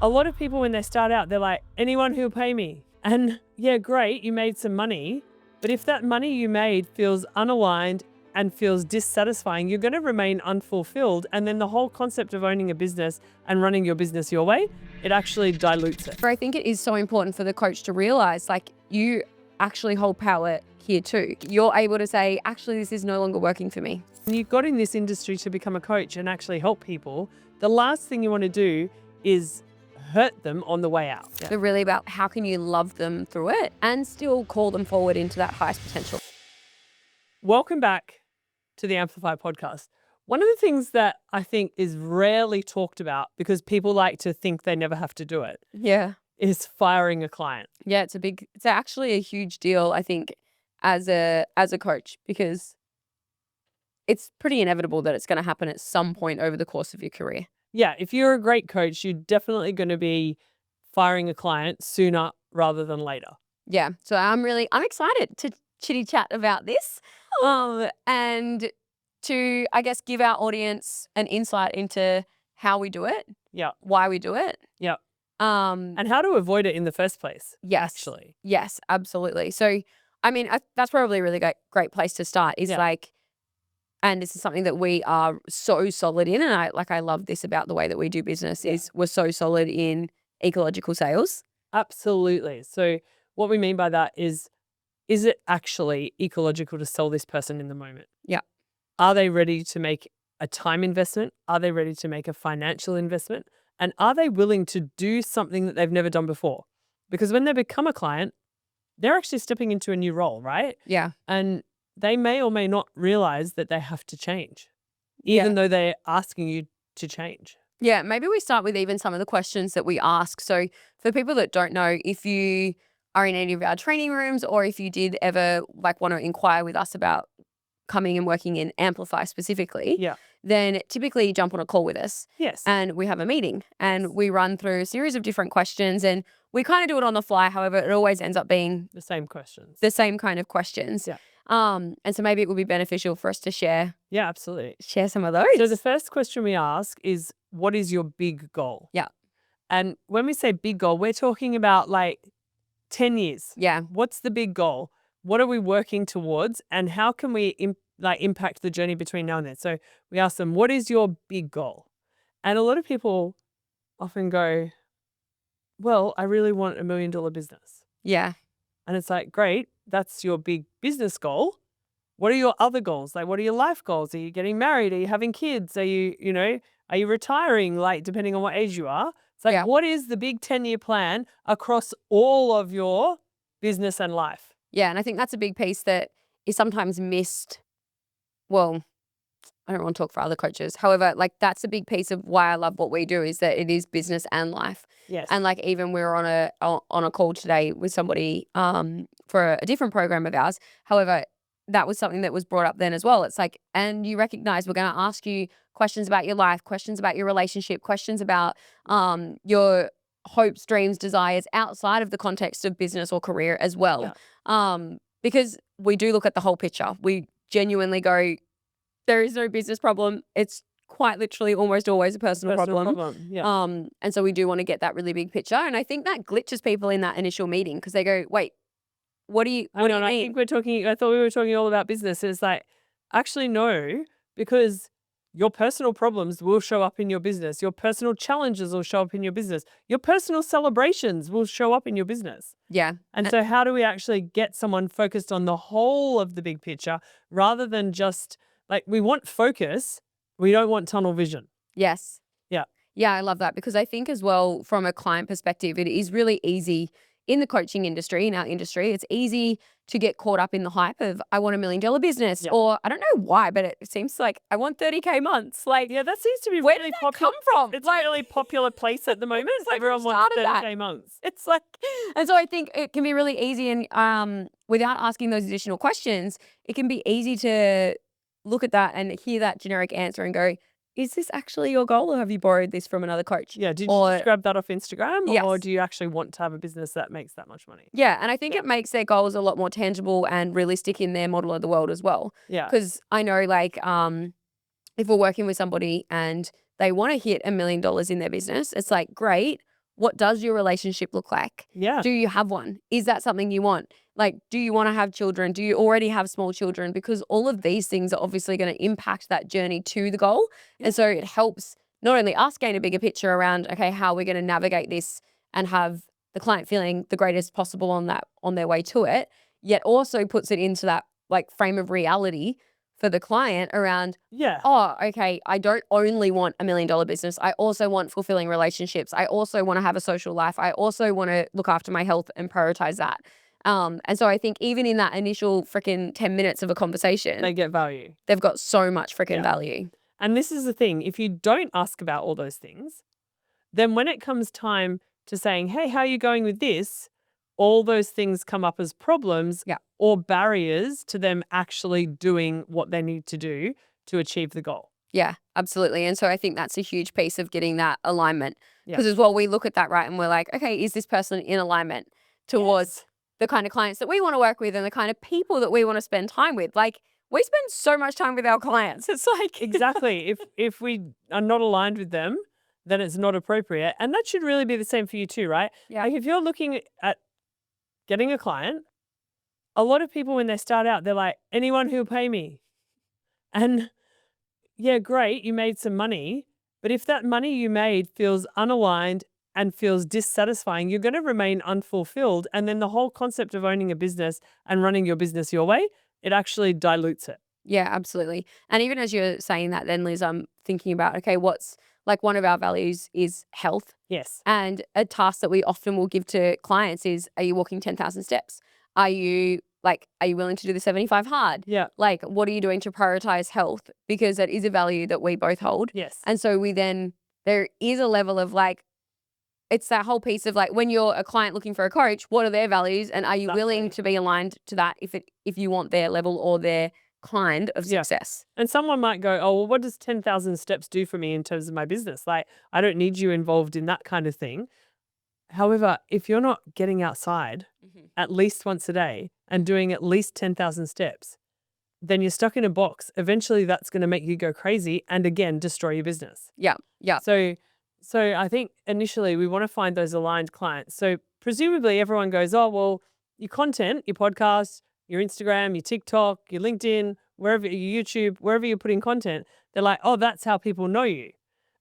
A lot of people, when they start out, they're like, anyone who'll pay me. And yeah, great, you made some money. But if that money you made feels unaligned and feels dissatisfying, you're going to remain unfulfilled. And then the whole concept of owning a business and running your business your way, it actually dilutes it. I think it is so important for the coach to realize, like, you actually hold power here too. You're able to say, actually, this is no longer working for me. When you got in this industry to become a coach and actually help people, the last thing you want to do is hurt them on the way out. They're really about how can you love them through it and still call them forward into that highest potential. Welcome back to the Amplify podcast. One of the things that I think is rarely talked about, because people like to think they never have to do it, is firing a client. Yeah, it's actually a huge deal, I think, as a coach, because it's pretty inevitable that it's going to happen at some point over the course of your career. Yeah, if you're a great coach, you're definitely going to be firing a client sooner rather than later. Yeah, so I'm excited to chitty chat about this, and to, I guess, give our audience an insight into how we do it, why we do it, and how to avoid it in the first place. Yes, actually, yes, absolutely. So, I mean, that's probably a really great place to start. Is like. And this is something that we are so solid in. And I love this about the way that we do business is we're so solid in ecological sales. Absolutely. So what we mean by that is it actually ecological to sell this person in the moment? Yeah. Are they ready to make a time investment? Are they ready to make a financial investment? And are they willing to do something that they've never done before? Because when they become a client, they're actually stepping into a new role, right? Yeah. And they may or may not realize that they have to change, even though they're asking you to change. Yeah, maybe we start with even some of the questions that we ask. So for people that don't know, if you are in any of our training rooms or if you did ever want to inquire with us about coming and working in Amplify specifically, then typically you jump on a call with us. Yes. And we have a meeting and we run through a series of different questions and we kind of do it on the fly. However, it always ends up being the same questions. The same kind of questions. Yeah. And so maybe it would be beneficial for us to share. Yeah, absolutely. Share some of those. So the first question we ask is, what is your big goal? Yeah. And when we say big goal, we're talking about 10 years. Yeah. What's the big goal? What are we working towards? And how can we impact the journey between now and then? So we ask them, what is your big goal? And a lot of people often go, well, I really want $1 million business. Yeah. And it's like, great, that's your big business goal. What are your other goals? What are your life goals? Are you getting married? Are you having kids? Are you, are you retiring? Depending on what age you are. It's what is the big 10-year plan across all of your business and life? Yeah. And I think that's a big piece that is sometimes missed. Well, I don't want to talk for other coaches. However, that's a big piece of why I love what we do is that it is business and life. Yes. And even we were on a call today with somebody for a different program of ours. However, that was something that was brought up then as well. It's and you recognize we're going to ask you questions about your life, questions about your relationship, questions about your hopes, dreams, desires outside of the context of business or career as well. Yeah. Because we do look at the whole picture. We genuinely go, there is no business problem. It's quite literally almost always a personal problem. Yeah. And so we do want to get that really big picture. And I think that glitches people in that initial meeting because they go, wait, what do you mean? I thought we were talking all about business. It's actually no, because your personal problems will show up in your business. Your personal challenges will show up in your business. Your personal celebrations will show up in your business. Yeah. And so how do we actually get someone focused on the whole of the big picture rather than just we want focus, we don't want tunnel vision. Yes. Yeah. Yeah, I love that because I think as well from a client perspective, it is really easy in the coaching industry, in our industry, it's easy to get caught up in the hype of I want $1 million business or I don't know why, but it seems like I want 30K months. Yeah, that seems to be where really did that popular. come from? It's a really popular place at the moment. Everyone wants 30K months. It's and so I think it can be really easy and without asking those additional questions, it can be easy to look at that and hear that generic answer and go, is this actually your goal or have you borrowed this from another coach? Yeah, did you just grab that off Instagram Yes. or do you actually want to have a business that makes that much money? Yeah, and I think it makes their goals a lot more tangible and realistic in their model of the world as well. Yeah. Because I know if we're working with somebody and they want to hit $1 million in their business, it's great. what does your relationship look like? Yeah. Do you have one? Is that something you want? Like, do you want to have children? Do you already have small children? Because all of these things are obviously going to impact that journey to the goal. Yeah. And so it helps not only us gain a bigger picture around, okay, how we're going to navigate this and have the client feeling the greatest possible on their way to it, yet also puts it into that like frame of reality for the client around, Yeah. oh, okay, I don't only want $1 million business. I also want fulfilling relationships. I also want to have a social life. I also want to look after my health and prioritize that. And so I think even in that initial freaking 10 minutes of a conversation, They get value. they've got so much freaking Yeah. value. And this is the thing. If you don't ask about all those things, then when it comes time to saying, hey, how are you going with this? All those things come up as problems Yeah. or barriers to them actually doing what they need to do to achieve the goal. Yeah, absolutely. And so I think that's a huge piece of getting that alignment. Yeah. Because as well, we look at that, right? And we're like, okay, is this person in alignment towards Yes. the kind of clients that we want to work with and the kind of people that we want to spend time with? Like, we spend so much time with our clients. It's like, Exactly. If we are not aligned with them, then it's not appropriate. And that should really be the same for you too, right? Yeah. Like if you're looking at getting a client, a lot of people when they start out, they're like, anyone who'll pay me. And yeah, great, you made some money. But if that money you made feels unaligned and feels dissatisfying, you're going to remain unfulfilled. And then the whole concept of owning a business and running your business your way, it actually dilutes it. yeah, absolutely. And even as you're saying that, then Liz, I'm thinking about, okay, what's like one of our values is health. Yes. And a task that we often will give to clients is, are you walking 10,000 steps? Are you willing to do the 75 hard? Yeah. Like, what are you doing to prioritize health? Because that is a value that we both hold. Yes. And so there is a level of like, it's that whole piece of like, when you're a client looking for a coach, what are their values? And are you willing to be aligned to that if you want their level or their kind of Yeah. success? And someone might go, oh, well, what does 10,000 steps do for me in terms of my business? Like, I don't need you involved in that kind of thing. However, if you're not getting outside at least once a day and doing at least 10,000 steps, then you're stuck in a box. Eventually, that's going to make you go crazy and again, destroy your business. Yeah. Yeah. So I think initially we want to find those aligned clients. So presumably everyone goes, oh, well, your content, your podcast, your Instagram, your TikTok, your LinkedIn, wherever, your YouTube, wherever you're putting content, they're like, oh, that's how people know you.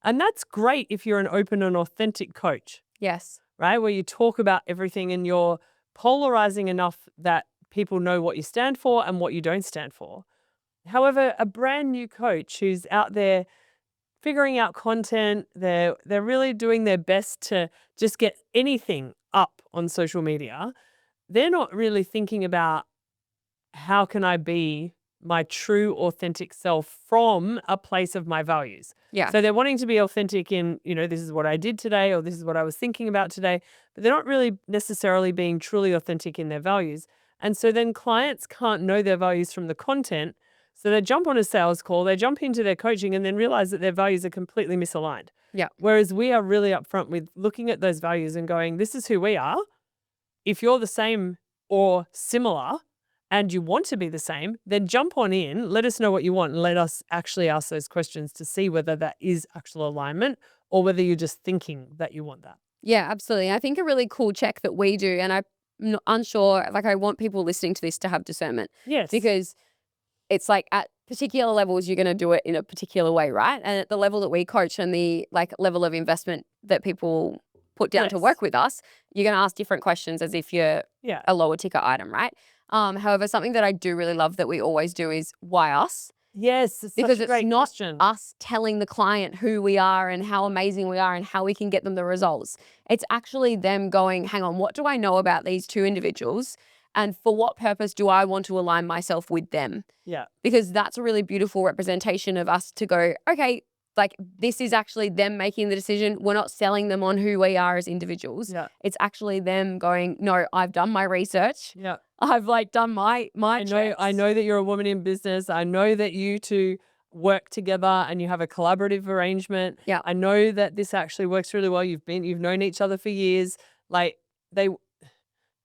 And that's great if you're an open and authentic coach, Yes. right? Where you talk about everything and you're polarizing enough that people know what you stand for and what you don't stand for. However, a brand new coach who's out there figuring out content, they're really doing their best to just get anything up on social media. They're not really thinking about how can I be my true authentic self from a place of my values. Yeah. So they're wanting to be authentic in, this is what I did today or this is what I was thinking about today, but they're not really necessarily being truly authentic in their values. And so then clients can't know their values from the content. So they jump on a sales call, they jump into their coaching and then realize that their values are completely misaligned. Yeah. Whereas we are really upfront with looking at those values and going, this is who we are. If you're the same or similar and you want to be the same, then jump on in, let us know what you want and let us actually ask those questions to see whether that is actual alignment or whether you're just thinking that you want that. Yeah, absolutely. I think a really cool check that we do, and I'm unsure, like I want people listening to this to have discernment. Yes. Because it's like at particular levels, you're going to do it in a particular way, right? And at the level that we coach and the like level of investment that people put down to Yes. work with us, you're going to ask different questions as if you're Yeah. a lower ticket item, right? However, something that I do really love that we always do is why us? Yes. It's Because such a it's great not question. us telling the client who we are and how amazing we are and how we can get them the results. It's actually them going, hang on, what do I know about these two individuals? And for what purpose do I want to align myself with them? Yeah. Because that's a really beautiful representation of us to go, okay, like this is actually them making the decision. We're not selling them on who we are as individuals. Yeah. It's actually them going, no, I've done my research. Yeah. I've like done my I checks. know that you're a woman in business. I know that you two work together and you have a collaborative arrangement. Yeah. I know that this actually works really well. You've known each other for years. Like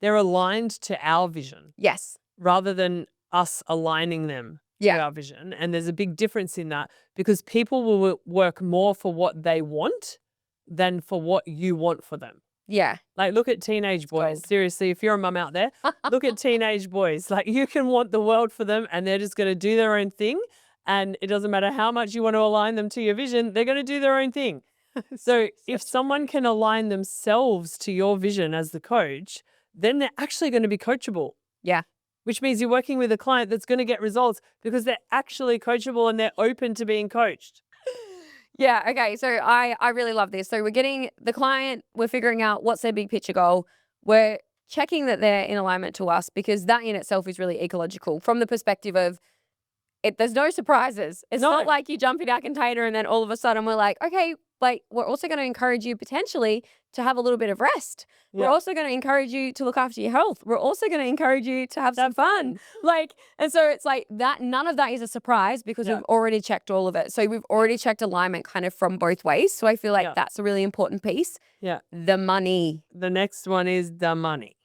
they're aligned to our vision Yes. rather than us aligning them to Yeah. our vision. And there's a big difference in that because people will work more for what they want than for what you want for them. Yeah. Like, look at teenage boys. gold. Seriously, if you're a mum out there, look at teenage boys. Like, you can want the world for them and they're just going to do their own thing. And it doesn't matter how much you want to align them to your vision, they're going to do their own thing. So if someone can align themselves to your vision as the coach, then they're actually going to be coachable. Yeah. Which means you're working with a client that's going to get results because they're actually coachable and they're open to being coached. Yeah. Okay. So I really love this. So we're getting the client, we're figuring out what's their big picture goal. We're checking that they're in alignment to us, because that in itself is really ecological from the perspective of there's no surprises. It's No. not like you jump in our container and then all of a sudden we're like, okay, like we're also going to encourage you potentially to have a little bit of rest. Yeah. We're also going to encourage you to look after your health. We're also going to encourage you to have some fun. Like, and so it's like that, none of that is a surprise because Yeah. we've already checked all of it. So we've already checked alignment kind of from both ways. So I feel like Yeah. that's a really important piece. Yeah. The money, The next one is the money.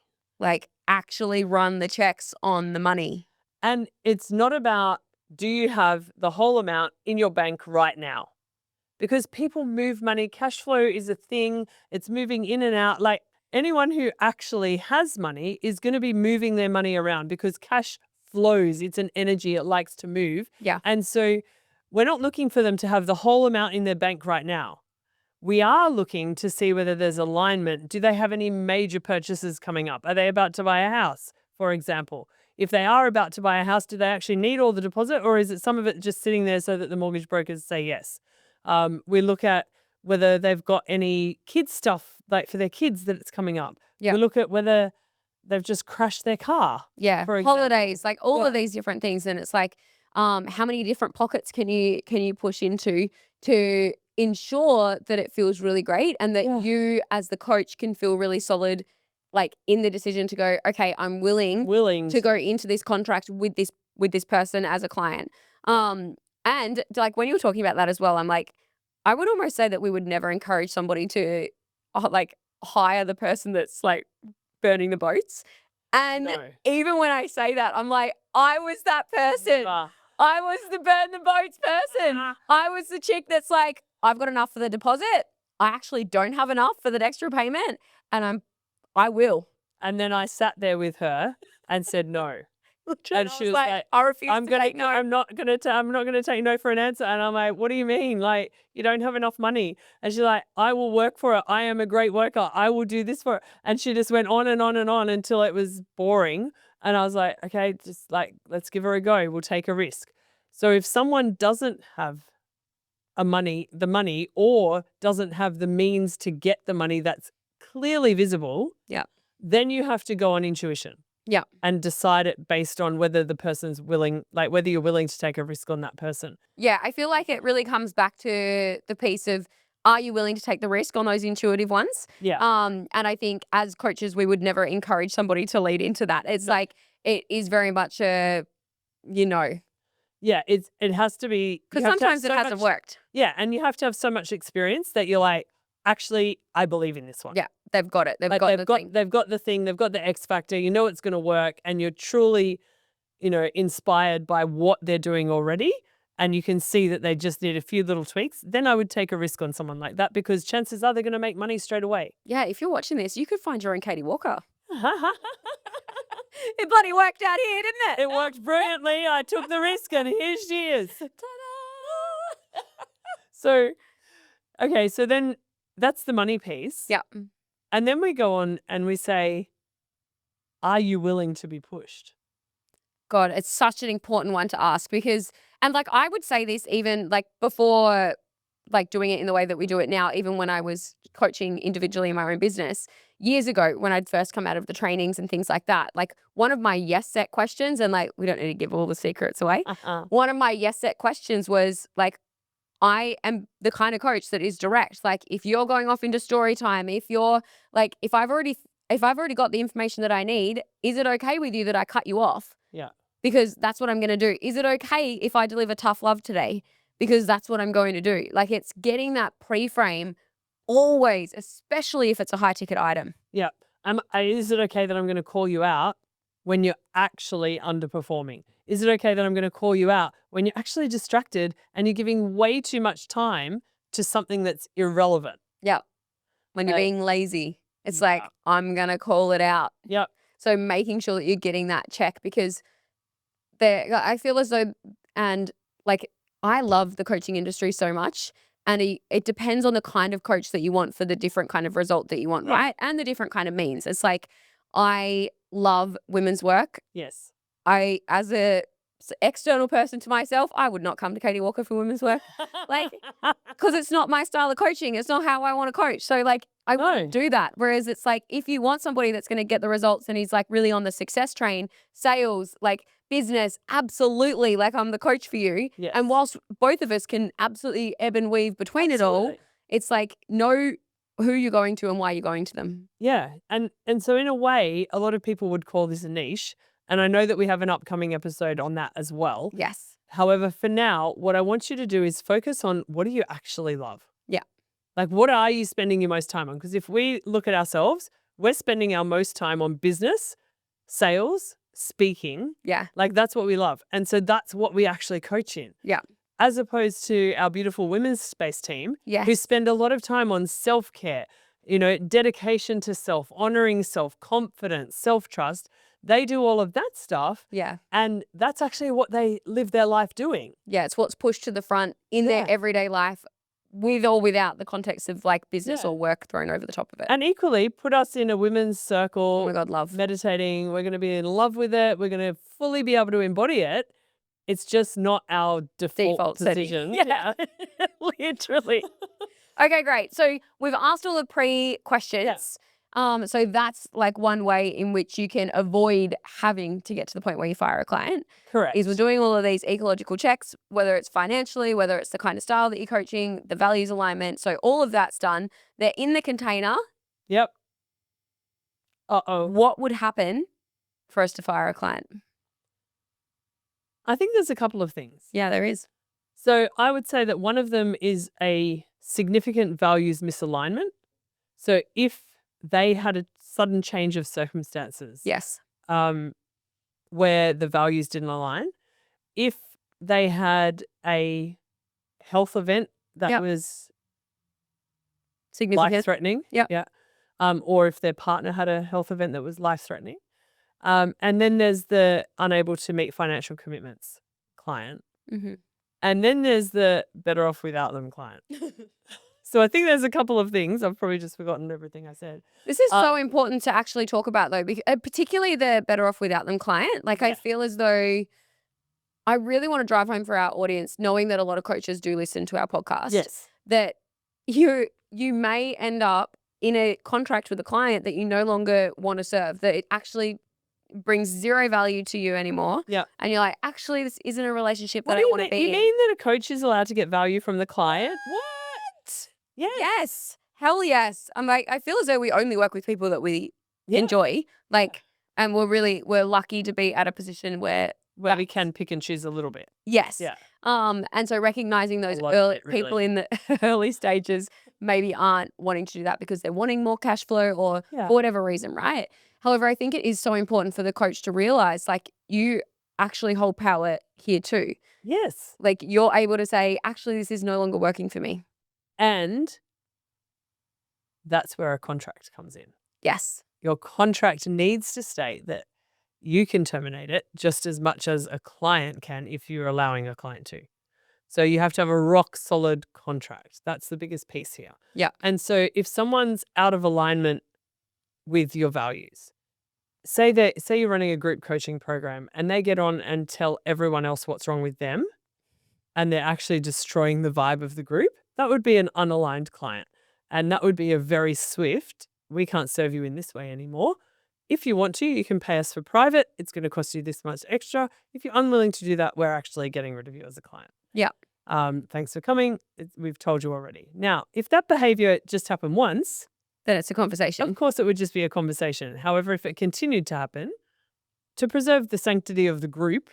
like actually run the checks on the money. And it's not about, do you have the whole amount in your bank right now? Because people move money. Cash flow is a thing. It's moving in and out. Like, anyone who actually has money is going to be moving their money around because cash flows. It's an energy. It likes to move. Yeah. And so we're not looking for them to have the whole amount in their bank right now. We are looking to see whether there's alignment. Do they have any major purchases coming up? Are they about to buy a house, for example? If they are about to buy a house, do they actually need all the deposit, or is it some of it just sitting there so that the mortgage brokers say yes? We look at whether they've got any kids stuff, like for their kids, that it's coming up. Yeah. We look at whether they've just crashed their car. Yeah. For example. Holidays, like all Yeah. of these different things. And it's like, how many different pockets can you push into to ensure that it feels really great and that Yeah. you as the coach can feel really solid, like in the decision to go, okay, I'm willing to go into this contract with this person as a client. And like when you were talking about that as well, I'm like, I would almost say that we would never encourage somebody to like hire the person that's like burning the boats. And No. even when I say that, I'm like, I was that person. I was the burn the boats person. I was the chick that's like, I've got enough for the deposit. I actually don't have enough for the extra payment. And I will. And then I sat there with her and said no. And she was like, I refuse I'm to take no. not gonna take no for an answer. And I'm like, what do you mean? Like, you don't have enough money? And she's like, I will work for it. I am a great worker. I will do this for it. And she just went on and on and on until it was boring. And I was like, okay, just like, let's give her a go. We'll take a risk. So if someone doesn't have the money, or doesn't have the means to get the money that's clearly visible, Yeah. then you have to go on intuition. Yeah. And decide it based on whether the person's willing, like whether you're willing to take a risk on that person. Yeah, I feel like it really comes back to the piece of, are you willing to take the risk on those intuitive ones? Yeah. And I think as coaches, we would never encourage somebody to lead into that. It's like, it is very much a, Yeah, it has to be, because sometimes it hasn't worked. Yeah, and you have to have so much experience that you're like, actually, I believe in this one. Yeah, they've got it. They've got the thing. They've got the X factor. You know it's going to work, and you're truly, inspired by what they're doing already, and you can see that they just need a few little tweaks. Then I would take a risk on someone like that because chances are they're going to make money straight away. Yeah, if you're watching this, you could find your own Katie Walker. It bloody worked out here, didn't it? It worked brilliantly. I took the risk, and here she is. Ta-da! So, okay, so then that's the money piece. Yeah. And then we go on and we say, are you willing to be pushed? God, it's such an important one to ask because, and like I would say this even like before like doing it in the way that we do it now, even when I was coaching individually in my own business years ago when I'd first come out of the trainings and things like that. Like one of my yes set questions, and like we don't need to give all the secrets away. One of my yes set questions was like, I am the kind of coach that is direct. Like if you're going off into story time, if you're like, if I've already got the information that I need, is it okay with you that I cut you off? Yeah. Because that's what I'm going to do. Is it okay if I deliver tough love today? Because that's what I'm going to do. Like it's getting that pre-frame always, especially if it's a high ticket item. Yeah. Is it okay that I'm going to call you out when you're actually underperforming? Is it okay that I'm going to call you out when you're actually distracted and you're giving way too much time to something that's irrelevant? Yeah. when you're being lazy. It's Yeah. like, I'm going to call it out. Yep. So making sure that you're getting that check, because I feel as though, and like, I love the coaching industry so much, and it depends on the kind of coach that you want for the different kind of result that you want, Yeah. right? And the different kind of means. It's like, I love women's work. Yes. As a external person to myself, I would not come to Katie Walker for women's work. Like, because it's not my style of coaching. It's not how I want to coach. So like, I wouldn't do that. Whereas it's like, if you want somebody that's going to get the results and he's like really on the success train, sales, like business, absolutely. Like, I'm the coach for you. Yes. And whilst both of us can absolutely ebb and weave between it all, Absolutely. it's like, know who you're going to and why you're going to them. Yeah. And so in a way, a lot of people would call this a niche. And I know that we have an upcoming episode on that as well. Yes. However, for now, what I want you to do is focus on, what do you actually love? Yeah. Like, what are you spending your most time on? Because if we look at ourselves, we're spending our most time on business, sales, speaking. Yeah. Like, that's what we love. And so that's what we actually coach in. Yeah. As opposed to our beautiful women's space team, Yes. who spend a lot of time on self-care, dedication to self, honoring self, confidence, self-trust. They do all of that stuff. Yeah. And that's actually what they live their life doing. Yeah. It's what's pushed to the front in their everyday life, with or without the context of like business or work thrown over the top of it. And equally, put us in a women's circle. Oh my God, love. Meditating. We're going to be in love with it. We're going to fully be able to embody it. It's just not our default position. Yeah. Literally. Okay, great. So we've asked all the pre-questions. So that's like one way in which you can avoid having to get to the point where you fire a client. Correct. Is we're doing all of these ecological checks, whether it's financially, whether it's the kind of style that you're coaching, the values alignment. So all of that's done. They're in the container. Yep. Uh-oh. What would happen for us to fire a client? I think there's a couple of things. Yeah, there is. So I would say that one of them is a significant values misalignment. So if they had a sudden change of circumstances, Yes. where the values didn't align, if they had a health event that was significant, life-threatening, or if their partner had a health event that was life-threatening, and then there's the unable to meet financial commitments client, and then there's the better off without them client. So I think there's a couple of things. I've probably just forgotten everything I said. This is so important to actually talk about, though, because, particularly the better off without them client. Like, I feel as though I really want to drive home for our audience, knowing that a lot of coaches do listen to our podcast. Yes. That you may end up in a contract with a client that you no longer want to serve, that it actually brings zero value to you anymore. Yeah. And you're like, actually, this isn't a relationship that I What want to be in. You mean that a coach is allowed to get value from the client? What? Yes. Yes. Hell yes. I'm like, I feel as though we only work with people that we enjoy. Like, and we're lucky to be at a position where we can pick and choose a little bit. Yes. Yeah. And so recognizing those people in the early stages maybe aren't wanting to do that because they're wanting more cash flow or for whatever reason, right? However, I think it is so important for the coach to realize, like, you actually hold power here too. Yes. Like, you're able to say, actually, this is no longer working for me. And that's where a contract comes in. Yes. Your contract needs to state that you can terminate it just as much as a client can if you're allowing a client to. So you have to have a rock solid contract. That's the biggest piece here. Yeah. And so if someone's out of alignment with your values, say you're running a group coaching program and they get on and tell everyone else what's wrong with them and they're actually destroying the vibe of the group, that would be an unaligned client. And that would be a very swift, we can't serve you in this way anymore. If you want to, you can pay us for private. It's going to cost you this much extra. If you're unwilling to do that, we're actually getting rid of you as a client. Yeah. Thanks for coming. We've told you already. Now, if that behavior just happened once, then it's a conversation. Of course, it would just be a conversation. However, if it continued to happen, to preserve the sanctity of the group,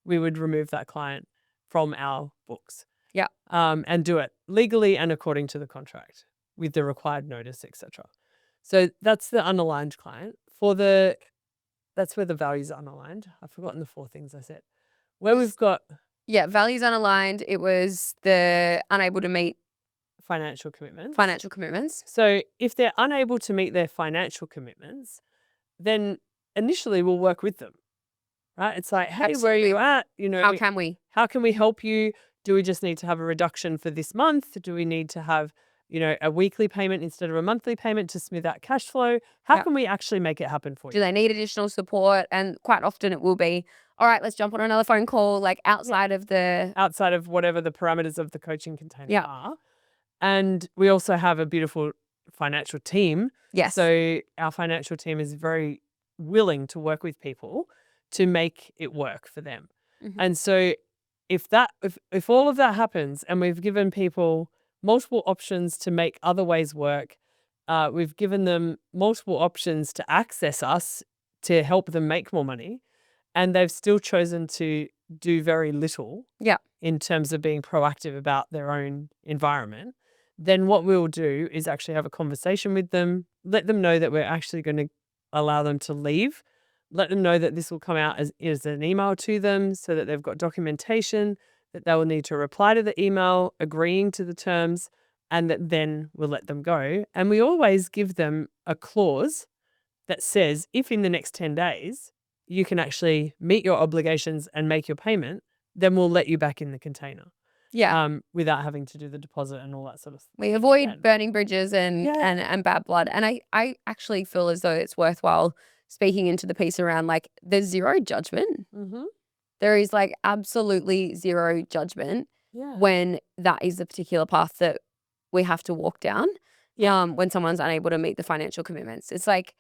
we would remove that client from our books. Yeah. And do it legally and according to the contract with the required notice, etc. So that's the unaligned client. That's where the values are unaligned. I've forgotten the 4 things I said. Where we've got values unaligned. It was the unable to meet financial commitments. Financial commitments. So if they're unable to meet their financial commitments, then initially we'll work with them, right? It's like, hey, where are you at? How can we? How can we help you? Do we just need to have a reduction for this month? Do we need to have, a weekly payment instead of a monthly payment to smooth out cash flow? How Yeah. can we actually make it happen for Do you? they need additional support? And quite often it will be, all right, let's jump on another phone call, like outside of the. Outside of whatever the parameters of the coaching container Yeah. are. And we also have a beautiful financial team. Yes. So our financial team is very willing to work with people to make it work for them. Mm-hmm. And so if all of that happens and we've given people multiple options to make other ways work, we've given them multiple options to access us to help them make more money, and they've still chosen to do very little Yeah. in terms of being proactive about their own environment, then what we'll do is actually have a conversation with them, let them know that we're actually going to allow them to leave, let them know that this will come out as an email to them so that they've got documentation, that they will need to reply to the email, agreeing to the terms, and that then we'll let them go. And we always give them a clause that says if in the next 10 days you can actually meet your obligations and make your payment, then we'll let you back in the container. Yeah. Without having to do the deposit and all that sort of stuff. We avoid burning bridges and Yeah. bad blood. And I actually feel as though it's worthwhile speaking into the piece around like there's zero judgment. Mm-hmm. There is like absolutely zero judgment when that is the particular path that we have to walk down. Yeah. When someone's unable to meet the financial commitments. It's like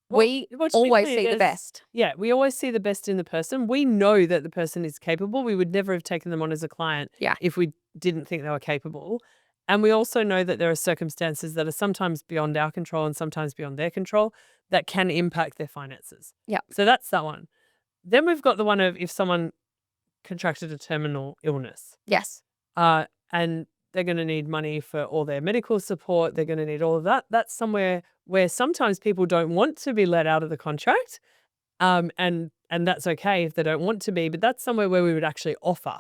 Well, to be always clear, see the there's- best. Yeah, we always see the best in the person. We know that the person is capable. We would never have taken them on as a client if we didn't think they were capable. And we also know that there are circumstances that are sometimes beyond our control and sometimes beyond their control that can impact their finances. Yeah. So that's that one. Then we've got the one of if someone contracted a terminal illness. Yes. And they're going to need money for all their medical support. They're going to need all of that. That's somewhere where sometimes people don't want to be let out of the contract. And that's okay if they don't want to be, but that's somewhere where we would actually offer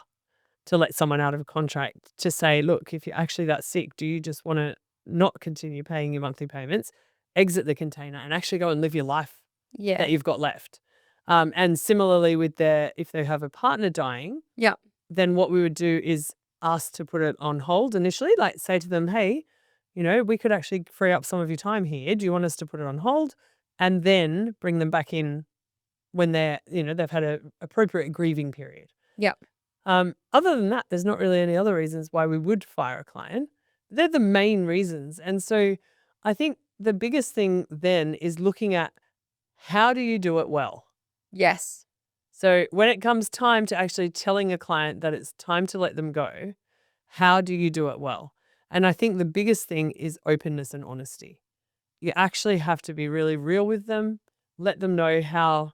to let someone out of a contract to say, look, if you're actually that sick, do you just want to not continue paying your monthly payments, exit the container and actually go and live your life that you've got left? And similarly with if they have a partner dying, then what we would do is ask to put it on hold initially, like say to them, hey, we could actually free up some of your time here. Do you want us to put it on hold? And then bring them back in when they've had an appropriate grieving period. Yeah. Other than that, there's not really any other reasons why we would fire a client. They're the main reasons. And so I think the biggest thing then is looking at how do you do it well? Yes. So when it comes time to actually telling a client that it's time to let them go, how do you do it well? And I think the biggest thing is openness and honesty. You actually have to be really real with them, let them know how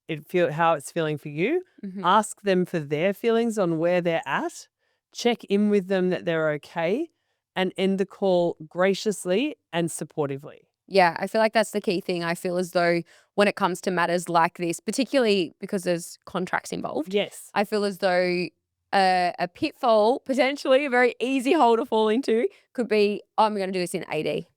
it's feeling for you, ask them for their feelings on where they're at, check in with them that they're okay, and end the call graciously and supportively. Yeah, I feel like that's the key thing. I feel as though when it comes to matters like this, particularly because there's contracts involved, Yes. I feel as though a pitfall, potentially a very easy hole to fall into, could be, I'm going to do this in AD.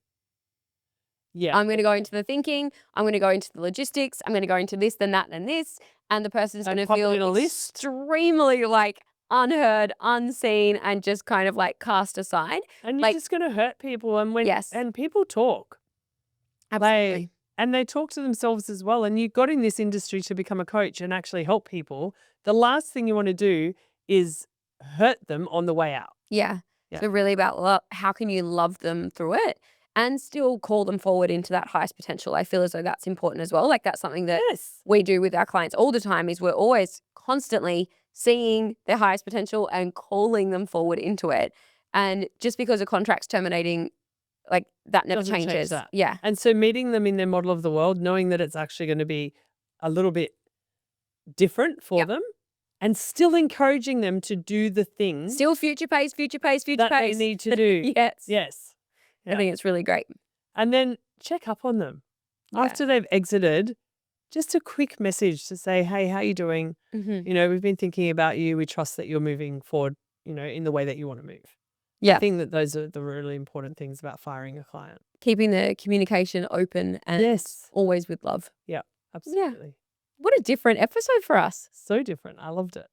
Yeah. I'm going to go into the thinking. I'm going to go into the logistics. I'm going to go into this, then that, and this. And the person's going to feel extremely like unheard, unseen, and just kind of like cast aside. And you're just going to hurt people. And and people talk. Absolutely. And they talk to themselves as well. And you got in this industry to become a coach and actually help people. The last thing you want to do is hurt them on the way out. Yeah. So really about how can you love them through it and still call them forward into that highest potential. I feel as though that's important as well. Like that's something that we do with our clients all the time is we're always constantly seeing their highest potential and calling them forward into it. And just because a contract's terminating, like that never Doesn't changes. change that. Yeah. And so meeting them in their model of the world, knowing that it's actually going to be a little bit different for them and still encouraging them to do the things. Still future pace. That they need to do. Yes. Yeah. I think it's really great. And then check up on them. After they've exited, just a quick message to say, hey, how you doing? Mm-hmm. We've been thinking about you. We trust that you're moving forward, in the way that you want to move. Yeah. I think that those are the really important things about firing a client. Keeping the communication open and Yes. always with love. Yeah, absolutely. What a different episode for us. So different. I loved it.